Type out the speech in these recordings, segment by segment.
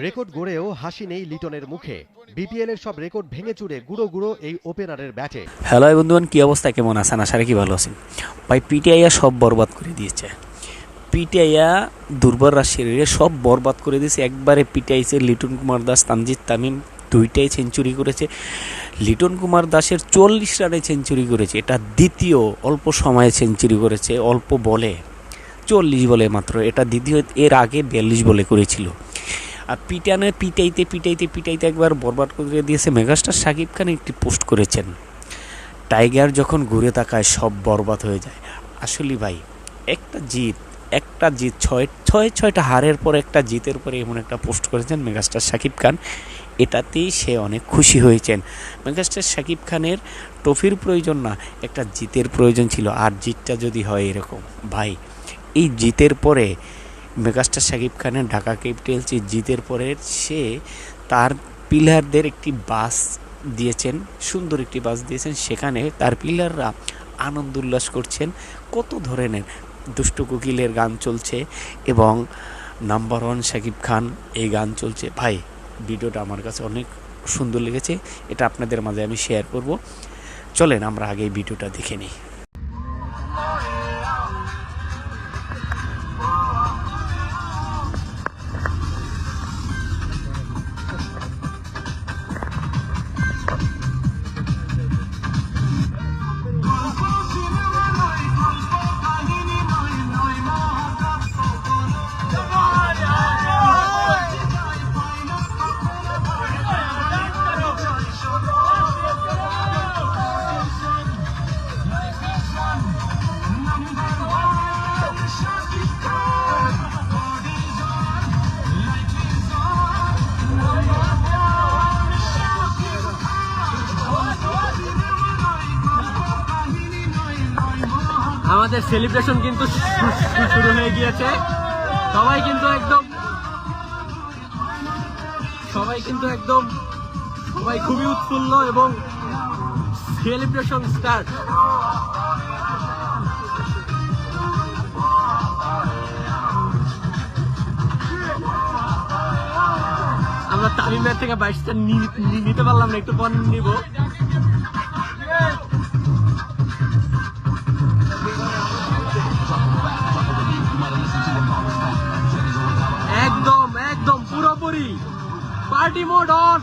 Record গড়েও হাসি নেই লিটনের মুখে। বিপিএল এর সব রেকর্ড ভেঙে চুরে গুঁড়ো গুঁড়ো এই ওপেনারের ব্যাটে। হ্যালো বন্ধুগণ, কি অবস্থা, কেমন আছেন? আশা রাখি ভালো আছেন। ভাই পিটিআইয়া সব বরবাদ করে দিয়েছে। পিটিআইয়া দুর্বার রাজশাহীর সব বরবাদ করে দিয়েছে, একবারে পিটাইছে। লিটন কুমার দাস, তানজিদ তামিম দুইটাই সেঞ্চুরি করেছে। লিটন কুমার দাসের 40 রানে সেঞ্চুরি করেছে, এটা দ্বিতীয়। অল্প সময়ে সেঞ্চুরি করেছে, অল্প বলে, 40 বলে মাত্র। এটা দ্বিতীয়, এর আগে 42 বলে করেছিল। আর পিটাইতে একবার বরবাদ করে দিয়েছে। মেগাস্টার শাকিব খান একটি পোস্ট করেছেন, টাইগার যখন ঘুরে তাকায় সব বরবাদ হয়ে যায়। আসলে ভাই, একটা জিত ছয়টা হারের পর একটা জিতের পরে এমন একটা পোস্ট করেছেন মেগাস্টার শাকিব খান। এটাতেই সে অনেক খুশি হয়েছেন। মেগাস্টার শাকিব খানের ট্রফির প্রয়োজন না, একটা জিতের প্রয়োজন ছিল। আর জিতটা যদি হয় এরকম, ভাই এই জিতের পরে মেগাস্টার শাকিব খানের ঢাকা ক্যাপিটালসের জিতের পরে সে তার প্লেয়ারদের একটি বাস দিয়েছেন, সুন্দর একটি বাস দিয়েছেন। সেখানে তার প্লেয়াররা আনন্দ উল্লাস করছেন। কত ধরনের দুষ্ট কোকিলের গান চলছে এবং নাম্বার 1 শাকিব খান এই গান চলছে। ভাই ভিডিওটা আমার কাছে অনেক সুন্দর লেগেছে, এটা আপনাদের মাঝে আমি শেয়ার করব। চলেন আমরা আগে এই ভিডিওটা দেখে নিই। আমাদের সেলিব্রেশন কিন্তু শুরু হয়ে গিয়েছে। সবাই কিন্তু একদম সবাই খুবই উৎফুল্ল এবং সেলিব্রেশন স্টার্ট। আমরা তামিমের থেকে 22টা নিতে পারলাম না, একটু পর নিব। একদম পুরোপুরি পার্টি মোড অন।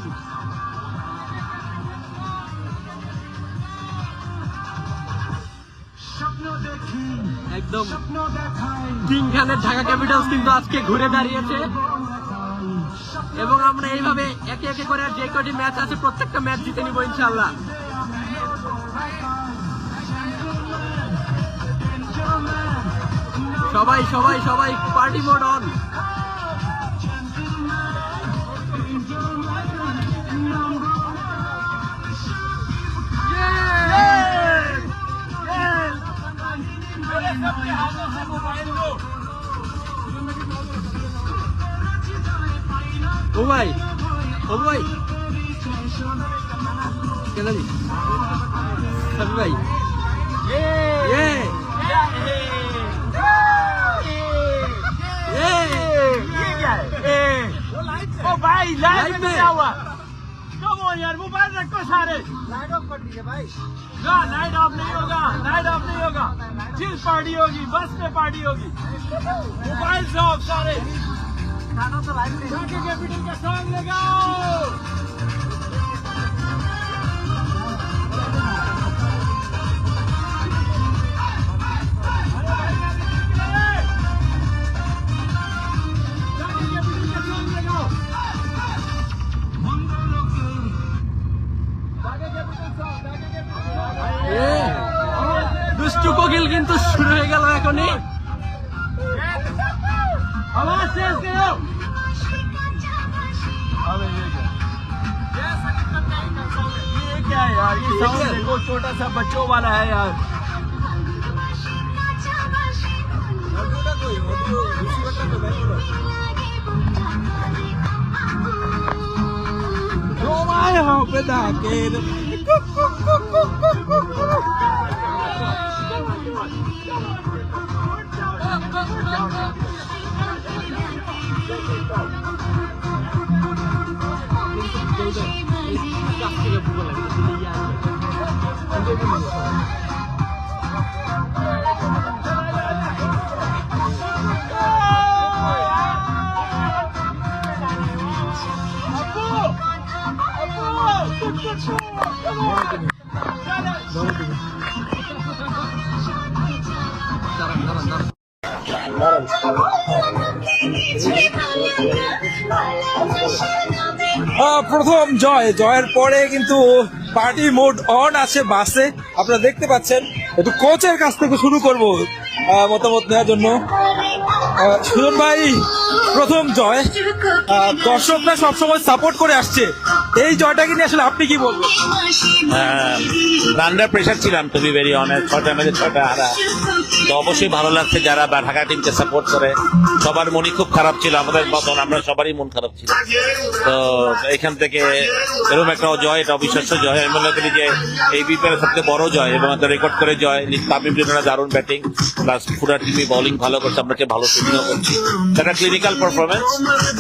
একদম কিং খানের ঢাকা ক্যাপিটালস কিন্তু আজকে ঘুরে দাঁড়িয়েছে এবং আমরা এইভাবে একে একে করে যে কটি ম্যাচ আছে প্রত্যেকটা ম্যাচ জিতে নিব ইনশাআল্লাহ। সবাই পার্টি মোড অন। ও ভাই কেন ভাই भाई लाइव में क्या हुआ? कम ऑन यार, मोबाइल रखो सारे। लाइट ऑफ कर दीजिए भाई। ना लाइट ऑफ नहीं होगा, चिल पार्टी होगी, बस में पार्टी होगी। मोबाइल से ऑफ सारे। खाना तो लाइव में। ढाका कैपिटल का सॉन्ग लगाओ। দুষ্টু কোকিল কিন্তু শুরু হয়ে গেল এখনই। आवाज तेज करो। ये क्या है यार, ये साउंड देखो, छोटा सा बच्चों वाला है यार। প্রথম জয়ের পরে কিন্তু পার্টি মোড অন আছে বাসে, আপনারা দেখতে পাচ্ছেন। একটু কোচের কাছ থেকে শুরু করব মতামত নেওয়ার জন্য। সুজন ভাই, প্রথম জয়, দর্শকরা সবসময় সাপোর্ট করে আসছে, এই জয়টাকে নিয়ে আসলে আপনি কি বলবেন? আন্ডার প্রেশার ছিলাম, টু বি ভেরি অনেস্ট। 6টা ম্যাচে 6টা হারা, তো অবশ্যই ভালো লাগছে যারা ঢাকা টিমকে সাপোর্ট করে। সবার মনই খুব খারাপ ছিল, আমাদের মতন আমরা সবারই মন খারাপ ছিল। তো এখান থেকে এরকম একটা জয়, এটা অবিশ্বাস্য জয়। আমি মনে করি যে এই বিপিএল সবচেয়ে বড় জয় এবং রেকর্ড করে জয়। তামিম লিটনের দারুণ ব্যাটিং, প্লাস পুরা টিমই বোলিং ভালো করছে, আমরা ভালো ফিল্ডিংও করছি। একটা ক্লিনিক্যাল পারফরমেন্স।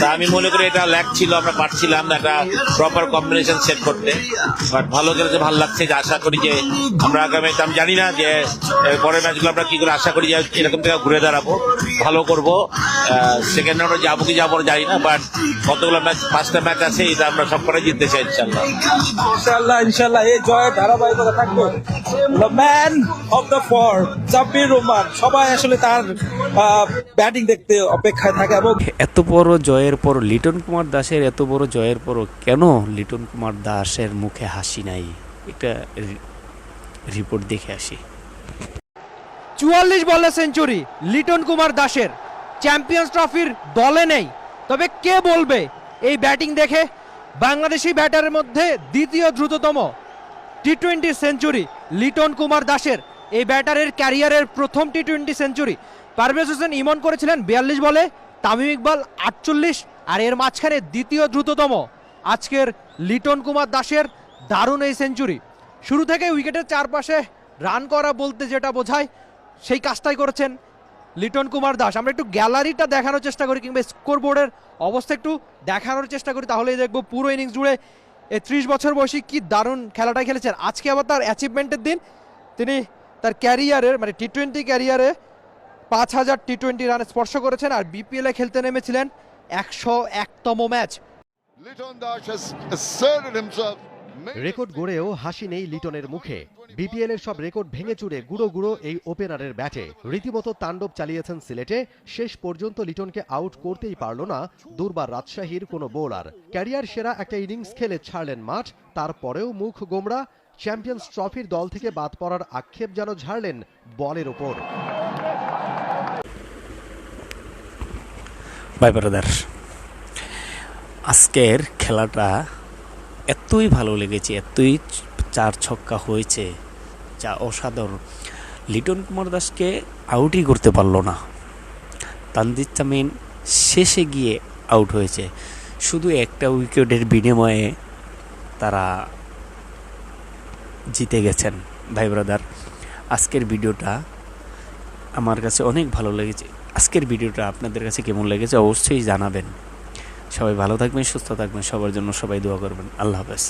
তা আমি মনে করি এটা ল্যাক ছিল, আমরা পারছিলাম না একটা প্রপার কম্বিনেশন সেট করতে। বাট ভালো খেলেছে, ভালো লাগছে। যে আশা করি যে আমরা আগামী, আমি জানি না যে পরের ম্যাচগুলো আমরা কি করে, আশা করি যে এরকম থেকে ঘুরে দাঁড়াবো, ভালো করবো। সেকেন্ড রাউন্ডে যাবো কি যাবো জানি না, বাট কতগুলো ম্যাচ, 5টা ম্যাচ আছে, এটা আমরা সব করে জিততে চাই ইনশাল্লাহ। ইনশাল্লাহ এই জয় ধারাবাহিকতা থাকবে। Man of the for Sabbir Rahman, সবাই আসলে তার ব্যাটিং দেখতে অপেক্ষায় থাকে। এবং এত বড় জয়ের পর লিটন কুমার দাসের, এত বড় জয়ের পরও কেন লিটন কুমার দাসের মুখে হাসি নাই? একটা রিপোর্ট দেখে আসি। 44 বলে সেঞ্চুরি লিটন কুমার দাসের, চ্যাম্পিয়ন্স ট্রফির দলে নেই। তবে কে বলবে এই ব্যাটিং দেখে? বাংলাদেশি ব্যাটারের মধ্যে দ্বিতীয় দ্রুততম টি-20 সেঞ্চুরি লিটন কুমার দাসের। এই ব্যাটারের ক্যারিয়ারের প্রথম টি-20 সেঞ্চুরি। পারভেজ হোসেন ইমন করেছিলেন 42 বলে, তামিম ইকবাল 48, আর এর মাঝখানে দ্বিতীয় দ্রুততম আজকের লিটন কুমার দাসের দারুণ এই সেঞ্চুরি। শুরু থেকে উইকেটের চারপাশে রান করা বলতে যেটা বোঝায়, সেই কাজটাই করেছেন লিটন কুমার দাস। আমরা একটু গ্যালারিটা দেখানোর চেষ্টা করি, কিংবা স্কোরবোর্ডের অবস্থা একটু দেখানোর চেষ্টা করি, তাহলেই দেখবো পুরো ইনিংস জুড়ে এই 30 বছর বয়সী কি দারুণ খেলাটাই খেলেছেন। আজকে আবার তার অ্যাচিভমেন্টের দিন। তিনি তার ক্যারিয়ারের, মানে টি-20 ক্যারিয়ারে 5000 টি-20 রান স্পর্শ করেছেন, আর বিপিএলে খেলতে নেমেছিলেন 101তম ম্যাচ। রেকর্ড গড়েও হাসি নেই লিটনের মুখে। বিপিএল এর সব রেকর্ড ভেঙে চুরে গুঁড়ো গুঁড়ো এই ওপেনারের ব্যাটে রীতিমতো তাণ্ডব চালিয়েছেন সিলেটে। শেষ পর্যন্ত লিটনকে আউট করতেই পারল না দুর্বার রাজশাহীর কোনো বোলার। ক্যারিয়ার সেরা একটা ইনিংস খেলে ছাড়লেন মাঠ, তারপরেও মুখ গোমড়া। চ্যাম্পিয়ন্স ট্রফির দল থেকে বাদ পড়ার আক্ষেপ যেন ঝাড়লেন বলের ওপর। ভাই ব্রাদার, আজকের খেলাটা এতই ভালো লেগেছে, এতই 4 ছক্কা হয়েছে, যা অসাধারণ। লিটন কুমার দাসকে আউটই করতে পারলো না। তানজিদ তামিম শেষে গিয়ে আউট হয়েছে, শুধু একটা উইকেটের বিনিময়ে তারা জিতে গেছেন। ভাই ব্রাদার, আজকের ভিডিওটা আমার কাছে অনেক ভালো লেগেছে। আজকের ভিডিওটা আপনাদের কাছে কেমন লেগেছে অবশ্যই জানাবেন। সবাই ভালো থাকবেন, সুস্থ থাকবেন, সবার জন্য সবাই দোয়া করবেন। আল্লাহ হাফেজ।